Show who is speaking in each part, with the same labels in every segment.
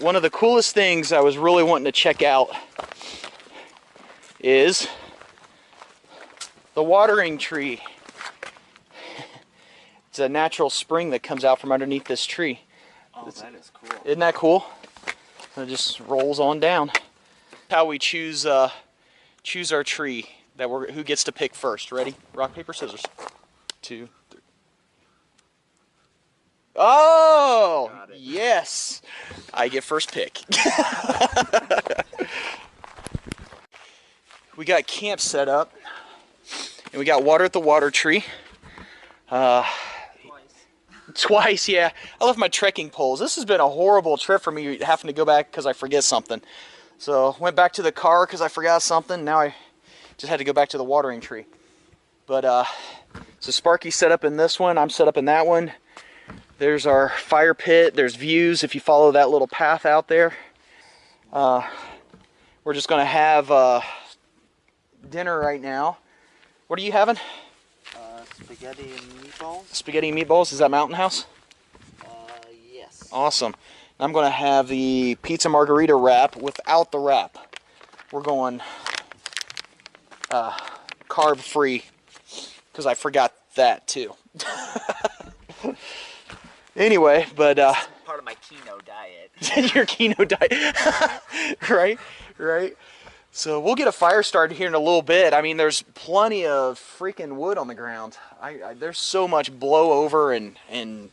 Speaker 1: one of the coolest things I was really wanting to check out is the watering tree. It's a natural spring that comes out from underneath this tree.
Speaker 2: Oh, that is cool.
Speaker 1: Isn't that cool? And it just rolls on down. How we choose our tree that who gets to pick first. Ready? Rock, paper, scissors. 2, 3. Oh, yes! I get first pick. We got camp set up, and we got water at the water tree. Twice, yeah. I left my trekking poles. This has been a horrible trip for me, having to go back because I forget something. So went back to the car because I forgot something. Now I just had to go back to the watering tree. But so Sparky's set up in this one. I'm set up in that one. There's our fire pit. There's views if you follow that little path out there. We're just going to have dinner right now. What are you having?
Speaker 2: Spaghetti and meatballs.
Speaker 1: Spaghetti and meatballs. Is that Mountain House?
Speaker 2: Yes.
Speaker 1: Awesome. I'm going to have the pizza margarita wrap without the wrap. We're going carb free because I forgot that too. Anyway, but
Speaker 2: part of my keto diet.
Speaker 1: Your keto diet. Right. So we'll get a fire started here in a little bit. I mean, there's plenty of freaking wood on the ground. There's so much blowover and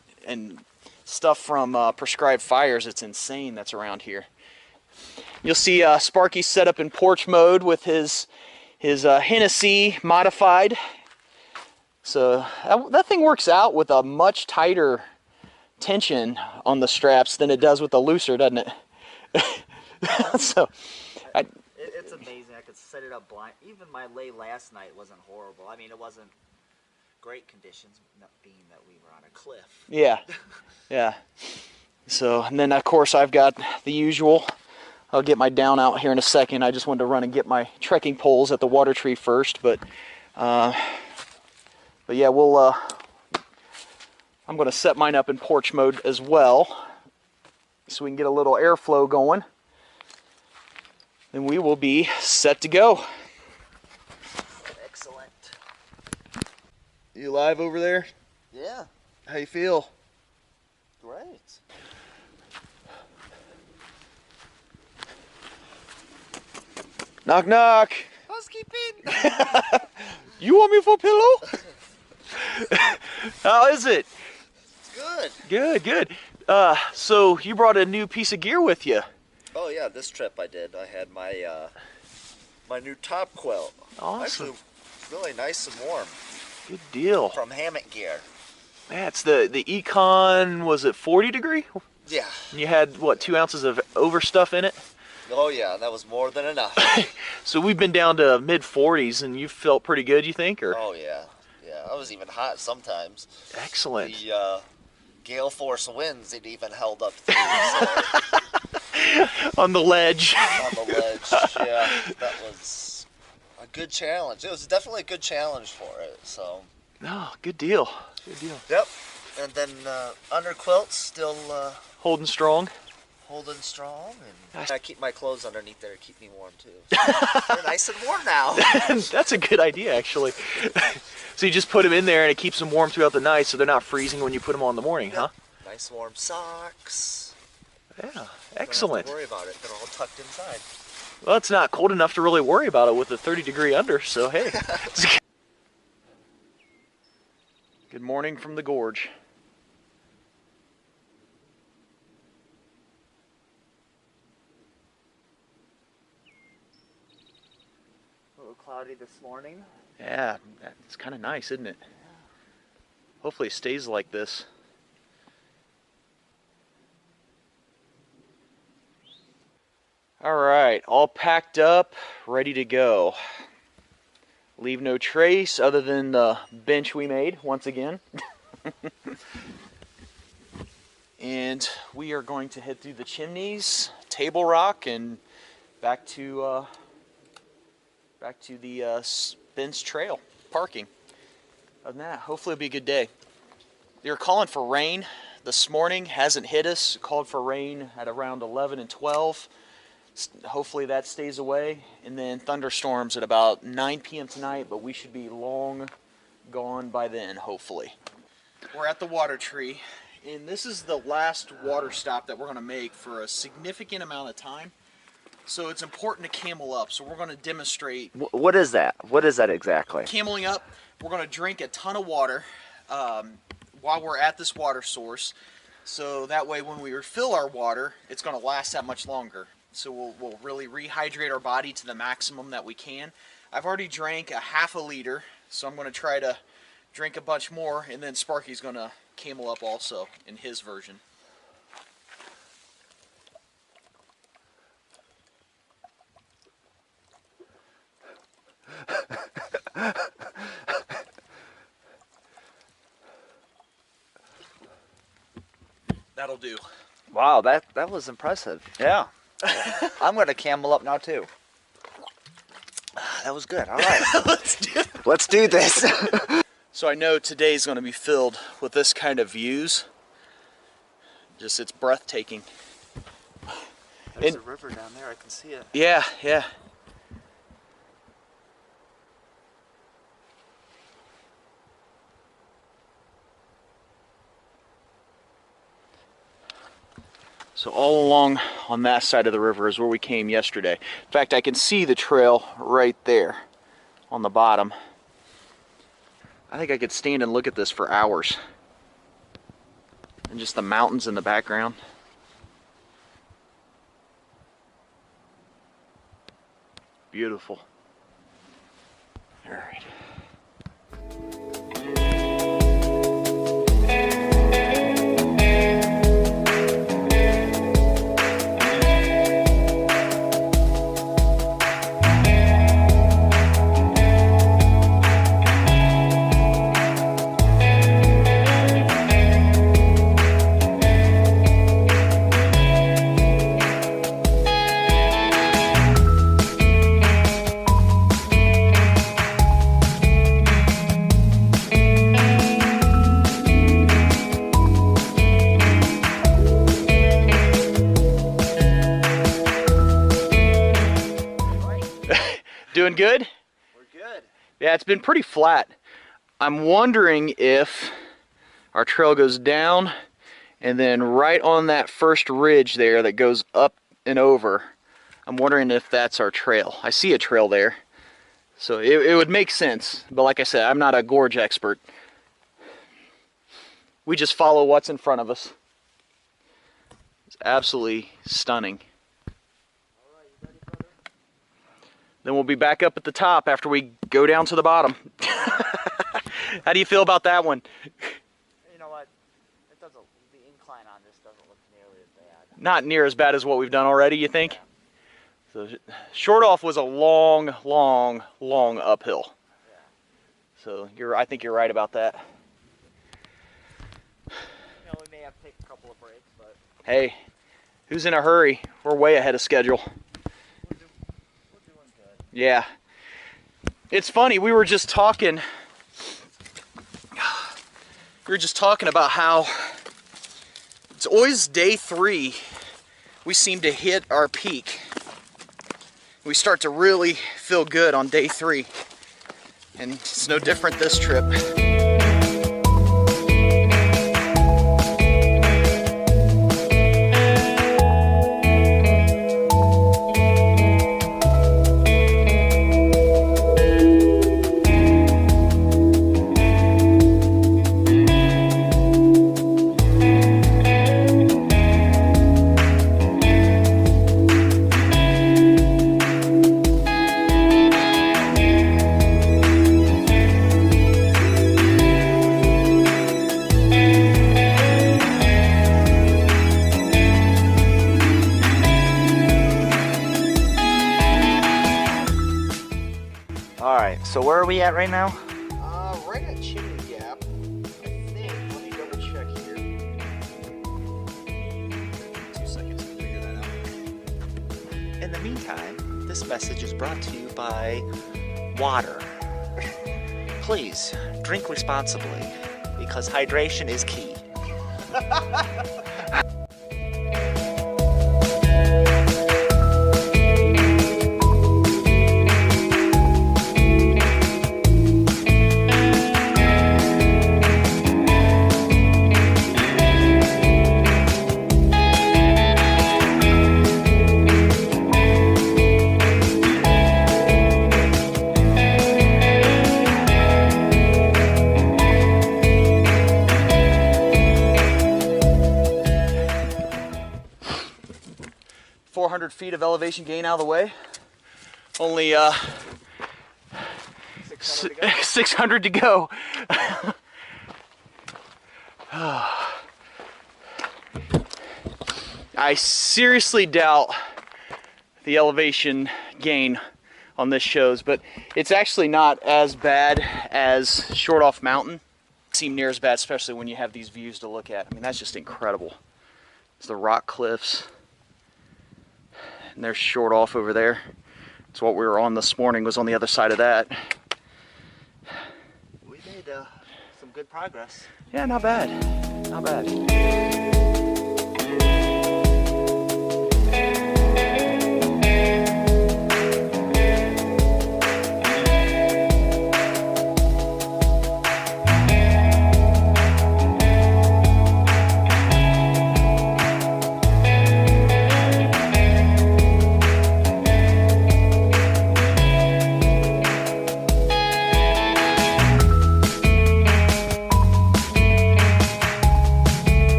Speaker 1: stuff from prescribed fires. It's insane that's around here. You'll see Sparky set up in porch mode with his Hennessy modified. So that thing works out with a much tighter tension on the straps than it does with the looser, doesn't it? So
Speaker 2: it's amazing. I could set it up blind. Even my lay last night wasn't horrible. I mean, it wasn't great conditions, not being that we were on a cliff.
Speaker 1: Yeah. So, and then of course I've got the usual. I'll get my down out here in a second. I just wanted to run and get my trekking poles at the water tree first, but yeah, we'll. I'm going to set mine up in porch mode as well, so we can get a little airflow going. Then we will be set to go.
Speaker 2: Excellent.
Speaker 1: You live over there?
Speaker 2: Yeah.
Speaker 1: How you feel?
Speaker 2: Great.
Speaker 1: Knock, knock.
Speaker 2: Housekeeping.
Speaker 1: You want me for a pillow? How is it?
Speaker 2: Good.
Speaker 1: Good. So you brought a new piece of gear with you.
Speaker 2: Oh yeah, this trip I did. I had my my new top quilt.
Speaker 1: Awesome.
Speaker 2: Actually, really nice and warm.
Speaker 1: Good deal.
Speaker 2: From Hammock Gear.
Speaker 1: That's the Econ. Was it 40 degree?
Speaker 2: Yeah.
Speaker 1: And you had what, 2 ounces of overstuff in it?
Speaker 2: Oh yeah, that was more than enough.
Speaker 1: So we've been down to mid 40s, and you felt pretty good, you think? Or?
Speaker 2: Oh yeah. I was even hot sometimes.
Speaker 1: Excellent.
Speaker 2: The gale force winds, it even held up through. So.
Speaker 1: On the ledge.
Speaker 2: On the ledge, yeah. That was a good challenge. It was definitely a good challenge for it. So.
Speaker 1: Oh, good deal. Good deal.
Speaker 2: Yep. And then under quilts still
Speaker 1: holding strong.
Speaker 2: Holding strong, and I keep my clothes underneath there to keep me warm too. They're nice and warm now.
Speaker 1: That's a good idea, actually. So you just put them in there and it keeps them warm throughout the night, so they're not freezing when you put them on in the morning,
Speaker 2: yep.
Speaker 1: Huh?
Speaker 2: Nice warm socks.
Speaker 1: Yeah, excellent.
Speaker 2: Don't have to worry about it. They're all tucked inside.
Speaker 1: Well, it's not cold enough to really worry about it with a 30-degree under, so hey. Good morning from the Gorge.
Speaker 2: A little cloudy this morning.
Speaker 1: Yeah, it's kind of nice, isn't it?
Speaker 2: Yeah.
Speaker 1: Hopefully it stays like this. All right, all packed up, ready to go. Leave no trace other than the bench we made once again. And we are going to head through the Chimneys, Table Rock, and back to the Spence Trail parking. Other than that, hopefully it'll be a good day. They were calling for rain this morning. Hasn't hit us. It called for rain at around 11 and 12. Hopefully that stays away. And then thunderstorms at about 9 p.m. tonight, but we should be long gone by then, hopefully. We're at the water tree, and this is the last water stop that we're going to make for a significant amount of time. So it's important to camel up. So we're going to demonstrate.
Speaker 2: What is that? What is that exactly?
Speaker 1: Cameling up, we're going to drink a ton of water while we're at this water source. So that way when we refill our water, it's going to last that much longer. So we'll really rehydrate our body to the maximum that we can. I've already drank a half a liter, so I'm going to try to drink a bunch more, and then Sparky's going to camel up also in his version. That'll do.
Speaker 2: Wow, that was impressive. Yeah. I'm going to camel up now too. That was good. All right. Let's do this.
Speaker 1: So I know today's going to be filled with this kind of views. Just, it's breathtaking.
Speaker 2: There's a river down there. I can see it.
Speaker 1: Yeah, yeah. So all along on that side of the river is where we came yesterday. In fact, I can see the trail right there on the bottom. I think I could stand and look at this for hours. And just the mountains in the background. Beautiful. All right. Doing good?
Speaker 2: We're good.
Speaker 1: Yeah, it's been pretty flat. I'm wondering if our trail goes down and then right on that first ridge there that goes up and over, I'm wondering if that's our trail. I see a trail there. So it would make sense. But like I said, I'm not a gorge expert. We just follow what's in front of us. It's absolutely stunning. Then we'll be back up at the top after we go down to the bottom. How do you feel about that one?
Speaker 2: You know what? The incline on this doesn't look nearly as bad.
Speaker 1: Not near as bad as what we've done already, you think? Yeah. So Shortoff was a long uphill.
Speaker 2: Yeah.
Speaker 1: So I think you're right about that.
Speaker 2: You know, we may have to take a couple of breaks, but
Speaker 1: Hey, who's in a hurry? We're way ahead of schedule. Yeah. It's funny, we were just talking about how it's always day 3 we seem to hit our peak. We start to really feel good on day 3. And it's no different this trip.
Speaker 2: So where are we at right now?
Speaker 1: Right at Chimney Gap, I think. Let me double check here. 2 seconds to figure that out.
Speaker 2: In the meantime, this message is brought to you by water. Please drink responsibly because hydration is key.
Speaker 1: Feet of elevation gain out of the way. Only 600 to go. I seriously doubt the elevation gain on this shows, but it's actually not as bad as Shortoff Mountain. It seems near as bad, especially when you have these views to look at. I mean, that's just incredible. It's the rock cliffs. And there's Shortoff over there. It's what we were on this morning, was on the other side of that.
Speaker 2: We made some good progress.
Speaker 1: Yeah, not bad. Not bad.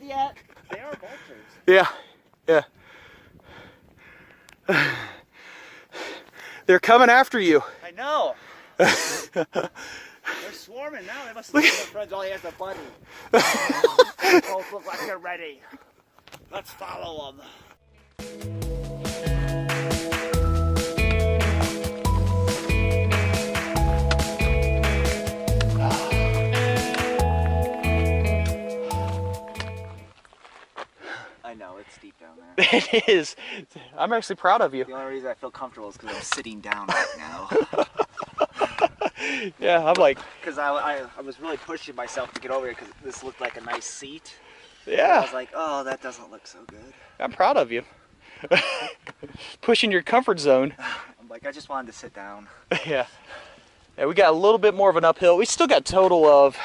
Speaker 2: Yet. They are vultures.
Speaker 1: Yeah, yeah. They're coming after you.
Speaker 2: I know. They're swarming now. They must look at their friends. All he has a buddy. They both look like they're ready. Let's follow them. I know, it's deep down there.
Speaker 1: It is. I'm actually proud of you.
Speaker 2: The only reason I feel comfortable is because I'm sitting down right now.
Speaker 1: Yeah, I'm like...
Speaker 2: Because I was really pushing myself to get over here because this looked like a nice seat.
Speaker 1: Yeah.
Speaker 2: I was like, oh, that doesn't look so good.
Speaker 1: I'm proud of you. Pushing your comfort zone.
Speaker 2: I'm like, I just wanted to sit down.
Speaker 1: Yeah. Yeah, we got a little bit more of an uphill. We still got a total of,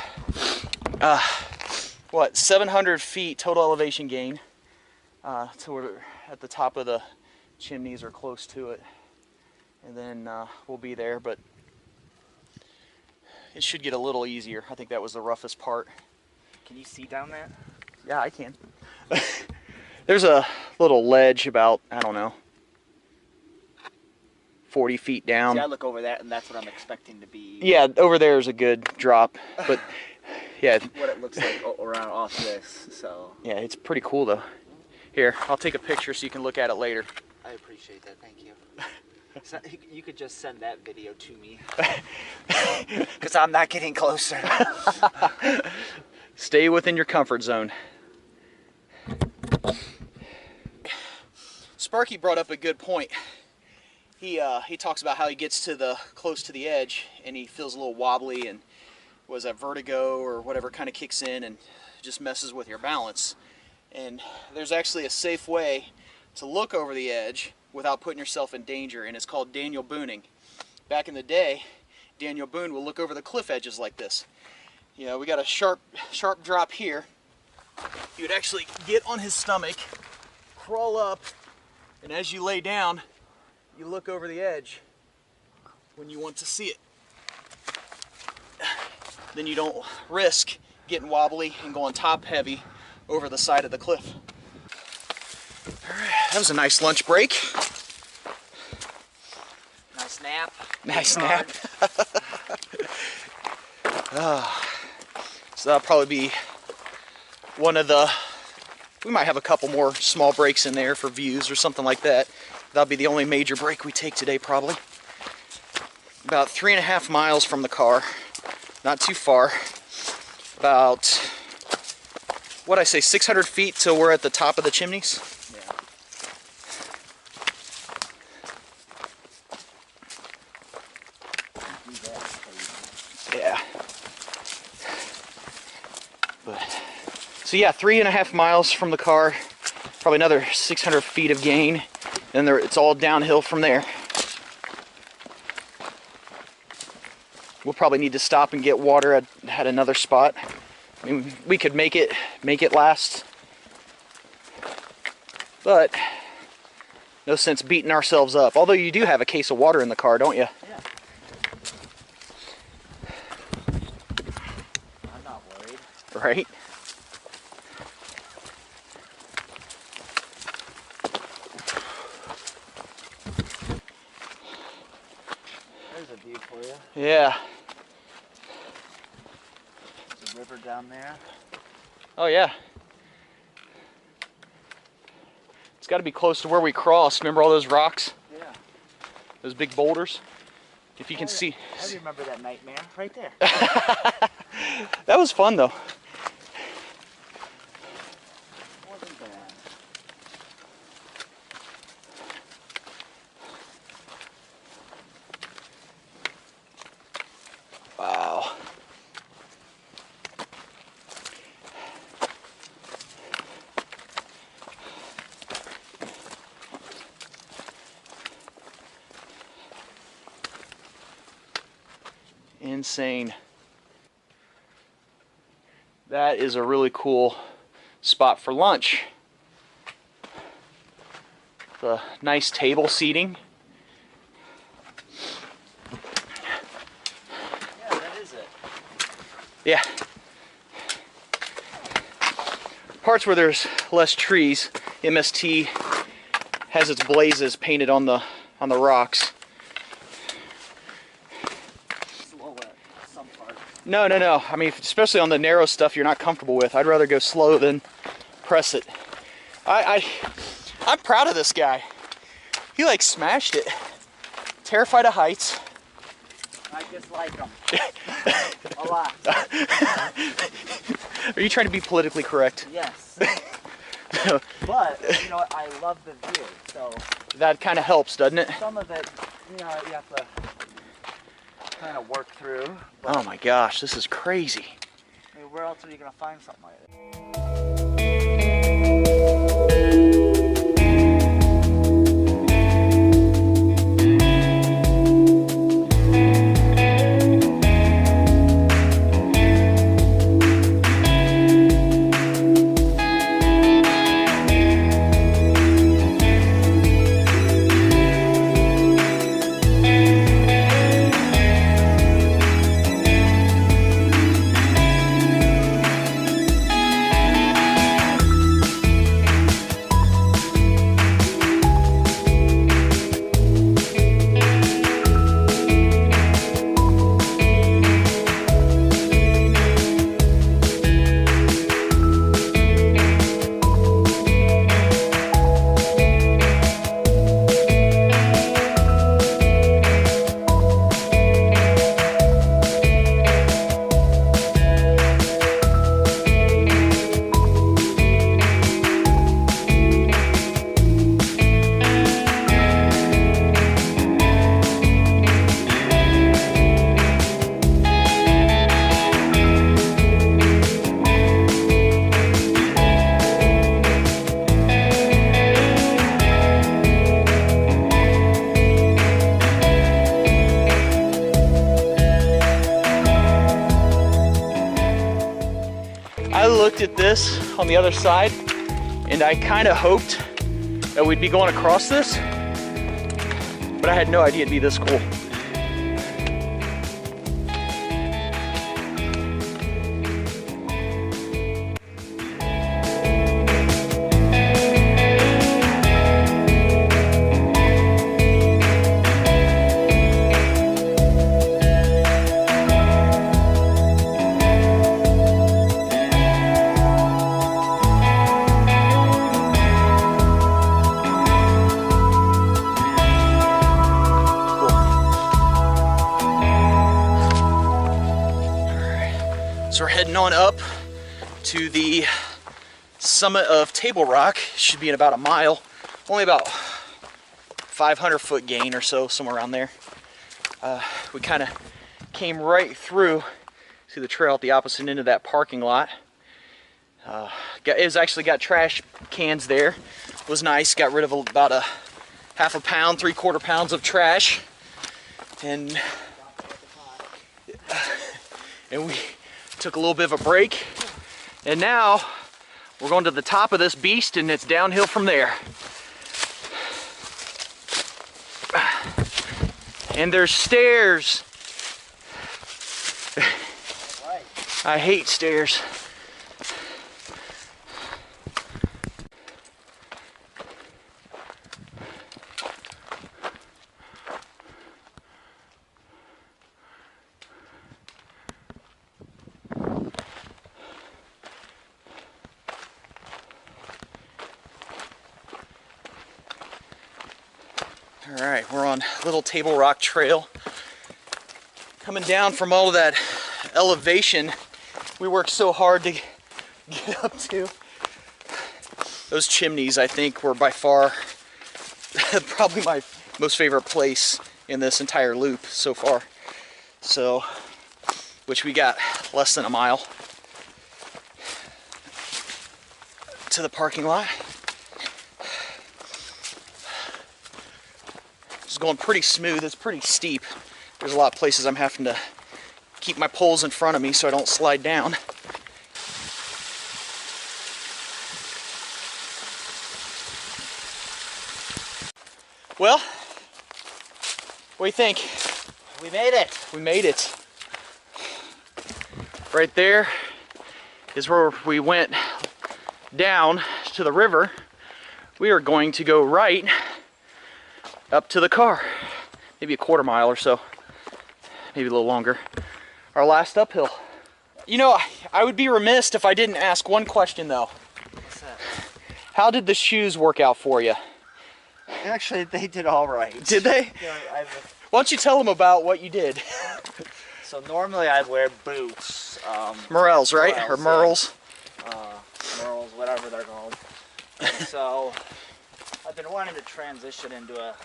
Speaker 1: 700 feet total elevation gain. So we're at the top of the Chimneys or close to it. And then we'll be there, but it should get a little easier. I think that was the roughest part.
Speaker 2: Can you see down there?
Speaker 1: Yeah, I can. There's a little ledge about, I don't know, 40 feet down.
Speaker 2: See, I look over that and that's what I'm expecting to be.
Speaker 1: Yeah, over there is a good drop, but yeah.
Speaker 2: What it looks like around off this, so.
Speaker 1: Yeah, it's pretty cool though. Here, I'll take a picture so you can look at it later.
Speaker 2: I appreciate that, thank you. So, you could just send that video to me. Because I'm not getting closer.
Speaker 1: Stay within your comfort zone. Sparky brought up a good point. He talks about how he gets to close to the edge and he feels a little wobbly and was that vertigo or whatever kind of kicks in and just messes with your balance. And there's actually a safe way to look over the edge without putting yourself in danger, and it's called Daniel Booning. Back in the day, Daniel Boone would look over the cliff edges like this. You know, we got a sharp drop here. He would actually get on his stomach, crawl up, and as you lay down, you look over the edge when you want to see it. Then you don't risk getting wobbly and going top heavy over the side of the cliff. All right, that was a nice lunch break.
Speaker 2: Nice nap.
Speaker 1: Nice nap. So that'll probably be one of the, we might have a couple more small breaks in there for views or something like that. That'll be the only major break we take today probably. About 3.5 miles from the car. Not too far. About, what'd I say, 600 feet till we're at the top of the Chimneys? But, so yeah, 3.5 miles from the car, probably another 600 feet of gain, and it's all downhill from there. We'll probably need to stop and get water at another spot. I mean, we could make it last, but no sense beating ourselves up. Although you do have a case of water in the car, don't you?
Speaker 2: Yeah. I'm not worried.
Speaker 1: Right?
Speaker 2: There's a view for you.
Speaker 1: Yeah.
Speaker 2: There's a river down there.
Speaker 1: Oh yeah. It's got to be close to where we crossed. Remember all those rocks?
Speaker 2: Yeah.
Speaker 1: Those big boulders? If you can see.
Speaker 2: I remember that nightmare right there.
Speaker 1: That was fun though.
Speaker 2: Wasn't bad.
Speaker 1: Wow. Insane. That is a really cool spot for lunch. The nice table seating.
Speaker 2: Yeah, that is it.
Speaker 1: Yeah. Parts where there's less trees, MST has its blazes painted on the rocks.
Speaker 2: Slow at some parts.
Speaker 1: No. I mean, especially on the narrow stuff you're not comfortable with. I'd rather go slow than press it. I'm proud of this guy. He like smashed it. Terrified of heights.
Speaker 2: I dislike them. A lot.
Speaker 1: Are you trying to be politically correct?
Speaker 2: Yes. But, you know, I love the view, so
Speaker 1: That kind of helps, doesn't it?
Speaker 2: some of it, you know, you have to kind of work through. But,
Speaker 1: Oh my gosh, this is crazy.
Speaker 2: I mean, where else are you going to find something like this?
Speaker 1: I looked at this on the other side and I kind of hoped that we'd be going across this, but I had no idea it'd be this cool. So we're heading on up to the summit of Table Rock. Should be in about a mile. Only about 500-foot gain or so, somewhere around there. We kind of came right through to the trail at the opposite end of that parking lot. It was actually got trash cans there. It was nice. Got rid of about a half a pound, 3/4 pounds of trash, and we took a little bit of a break. And now we're going to the top of this beast, and it's downhill from there. And there's stairs. I hate stairs. All right, we're on Little Table Rock Trail. Coming down from all of that elevation we worked so hard to get up to. Those chimneys, I think, were by far probably my most favorite place in this entire loop so far. So, which we got less than a mile to the parking lot. It's going pretty smooth. It's pretty steep. There's a lot of places I'm having to keep my poles in front of me so I don't slide down. Well, what do you think?
Speaker 2: We made it.
Speaker 1: We made it. Right there is where we went down to the river. We are going to go right up to the car. Maybe a 1/4 mile or so. Maybe a little longer. Our last uphill. You know, I would be remiss if I didn't ask one question though.
Speaker 2: What's that?
Speaker 1: How did the shoes work out for you?
Speaker 2: Actually, they did all right.
Speaker 1: Did they?
Speaker 2: Yeah,
Speaker 1: Why don't you tell them about what you did?
Speaker 2: so normally I'd wear boots.
Speaker 1: Morels, right?
Speaker 2: Morels,
Speaker 1: Or Merles?
Speaker 2: Merles, whatever they're called. And so I've been wanting to transition into a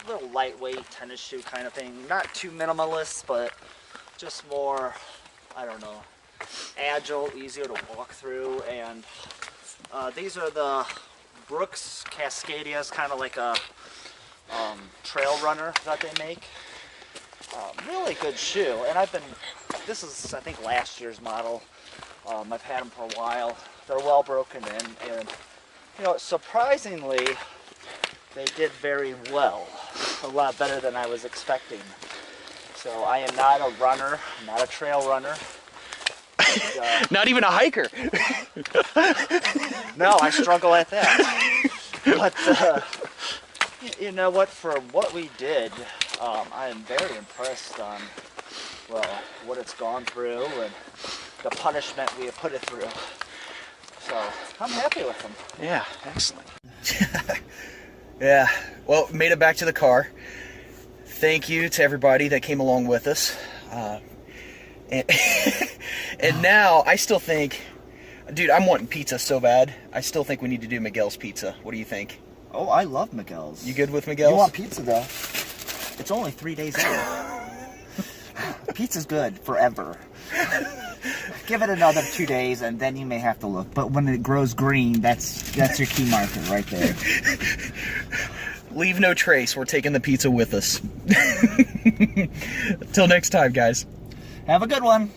Speaker 2: little lightweight tennis shoe kind of thing. Not too minimalist, but just more, I don't know, agile, easier to walk through. And these are the Brooks Cascadias, kind of like a trail runner that they make. Really good shoe. And this is I think last year's model. I've had them for a while. They're well broken in, and you know, surprisingly, they did very well. A lot better than I was expecting. So I am not a runner, not a trail runner.
Speaker 1: Not even a hiker.
Speaker 2: No, I struggle at that. But you know what? For what we did, I am very impressed on, well, what it's gone through and the punishment we have put it through. So I'm happy with them.
Speaker 1: Yeah, excellent. Yeah, well, made it back to the car. Thank you to everybody that came along with us. And now I still think, dude, I'm wanting pizza so bad. I still think we need to do Miguel's Pizza. What do you think?
Speaker 2: Oh, I love Miguel's.
Speaker 1: You good with Miguel's?
Speaker 2: You want pizza though? It's only 3 days old. Pizza's good forever. Give it another 2 days and then you may have to look. But when it grows green, that's your key marker right there.
Speaker 1: Leave no trace. We're taking the pizza with us. Until next time, guys.
Speaker 2: Have a good one.